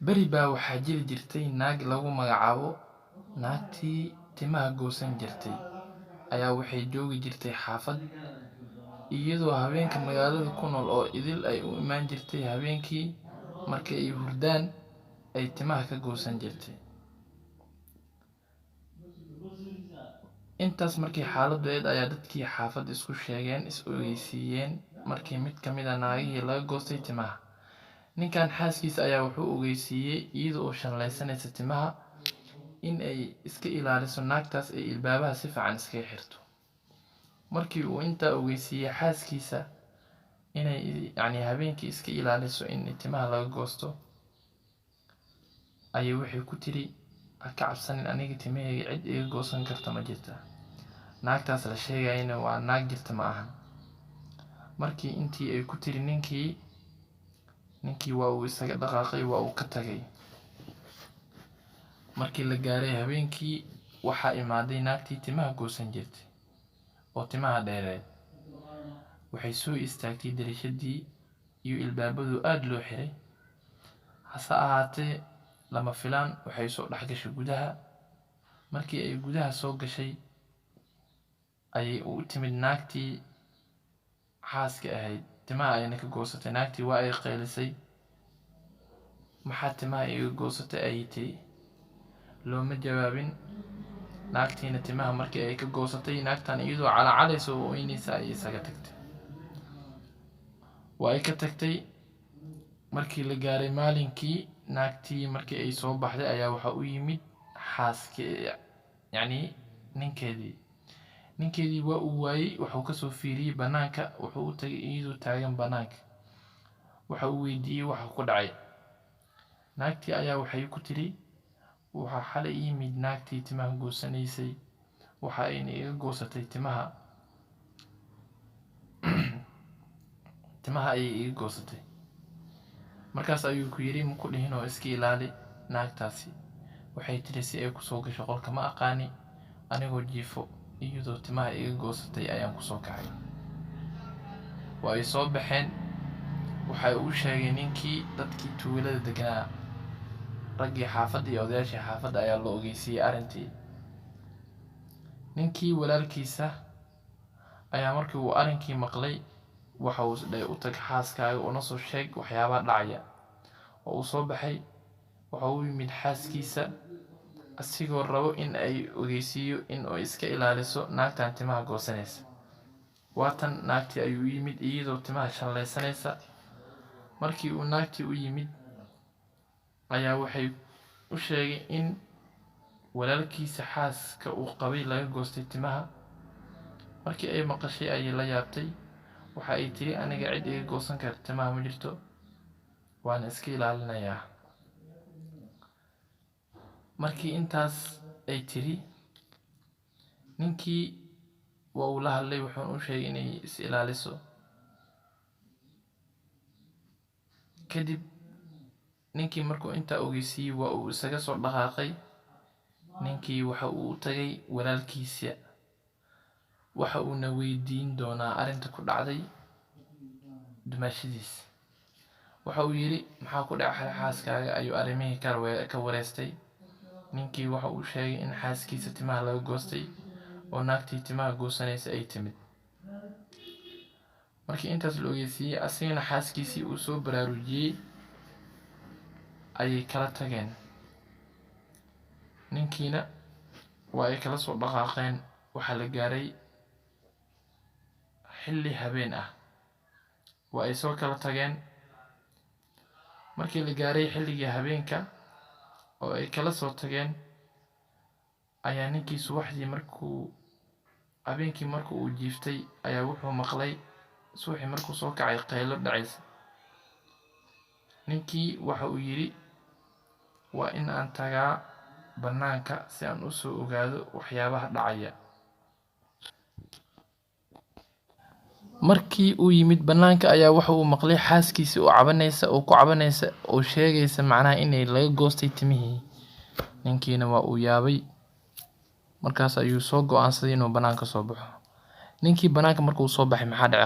beri baa waxaa jiri jirtay naag lagu magacaabo naagtii timaha goosan jirtay ayaa waxay joogi jirtay xaafad iyadoo haweenka magaalada ku nool oo idil ay u imaan jirtay habeenkii markay ay hurdaan ay timaha ka goosan jirtay. intaas markii xaaladdu ayaa dadkii xaafad isku sheegeen is ogeysiiyeen markii mid ka mid ah naagihii laga goostay timaha. ninkan xaaskiisa ayaa wuxuu ogeysiiyey iyadoo oo shanlaysanaysa timaha in ay iska ilaaliso naagtaas ay ilbaabaha si fiican iskaga xirto. markii uu intaa ogeysiiyey xaaskiisa inay habeenkii iska ilaaliso in timaha laga goosto ayay waxay ku tiri ha ka cabsanin, aniga timahayga cid iga goosan karta ma jirta. naagtaas la sheegayna waa naag jirta ma ahan. markii intii ay ku tiri ninkii waa uu isaga dhaqaaqay, waa uu ka tagay. markii la gaaray habeenkii waxaa imaaday naagtii timaha goosan jirtay oo timaha dheereed. waxay soo istaagtay dariishadii iyo ilbaabadu aad loo xiray. hase ahaatee lama filaan waxay soo dhex gashay gudaha. markii ay gudaha soo gashay ayay u timid naagtii xaaska ahayd, timaha ayna ka goosatay. naagtii waa ay qaylisay, maxaa timaha iga goosatay ayay tiri. looma jawaabin. naagtiina timaha markii ay ka goosatay, naagtan iyadoo calaacalaysa oo oynaysa ayay isaga tagtay. waa ay ka tagtay. markii la gaaray maalinkii, naagtii markii ay soo baxday ayaa waxaa u yimid ninkeedii waa uu waayey. wuxuu kasoo fiiriyey banaanka, wuxuu u tagay iyadoo taagan banaanka. waxa uu weydiiyey waxa ku dhacay. naagtii ayaa waxay ku tiri waxaa xalay yimid naagtii timaha goosanaysay, waxa ayna iga goosatay timaha ayay iga goosatay. markaas ayuu ku yiri ma ku dhihin oo iska ilaali. naagtaasi waxay tiri si ay kusoo gasho qolka ma aqaani, anigoo jiifo iyadoo timaha iga goosatay ayaan kusoo kacay. waa ay soo baxeen. waxay u sheegay ninkii dadkii tuulada deganaa, raggii xaafadda iyo odayaashii xaafadda ayaa loo ogeysiiyey arrintii. ninkii walaalkiisa ayaa markii uu arrinkii maqlay waxa uu dhahay u tag xaaskaaga una soo sheeg waxyaabaha dhacaya. oo uu soo baxay. waxa uu yimid xaaskiisa asigoo rabo in ay ogeysiiyo in ay iska ilaaliso naagtan timaha goosanaysa. waatan naagtii ayuu yimid iyadoo timaha shanlaysanaysa. markii uu naagtii u yimid ayaa waxay u sheegay in walaalkiisa xaaska uu qabay laga goostay timaha. markii ay maqashay ayay la yaabtay. waxa ay tiri aniga cid iga goosan karta timaha ma jirto, waana iska ilaalinayaa. markii intaas ay tiri, ninkii waa uu la hadlay, wuxuuna u sheegay inay is ilaaliso. kadib ninkii markuu intaa ogeysiiyey waa uu isaga soo dhaqaaqay. ninkii waxa uu u tagay walaalkiisa, waxa uuna weydiin doonaa arrinta ku dhacday dumaashadiis. waxa uu yiri maxaa ku dhacay xaaskaaga ayuu arrimihii ka wareystay. ninkii waxa uu sheegay in xaaskiisa timaha laga goostay oo naagtii timaha goosanaysa ay timid. markii intaas la ogeysiiyey asigana xaaskiisii uu soo baraarujiyey ayay kala tageen. ninkiina waa ay kala soo dhaqaaqeen. waxaa la gaaray xilli habeen ah. waa ay soo kala tageen. markii la gaaray xilligii habeenka oo ay kala soo tageen ayaa ninkii subaxdii habeenkii markuu uu jiiftay ayaa wuxuu maqlay subaxii markuu soo kacay qaylo dhacaysa. ninkii waxa uu yiri waa in aan tagaa banaanka si aan u soo ogaado waxyaabaha dhacaya. markii uu yimid banaanka ayaa waxa uu maqlay xaaskiisa oo cabanaysa oo sheegaysa macnaha inay laga goostay timihii. ninkiina waa uu yaabay. markaas ayuu soo go'aansaday inuu banaanka soo baxo. ninkii banaanka markuu soo baxay maxaa dhacay?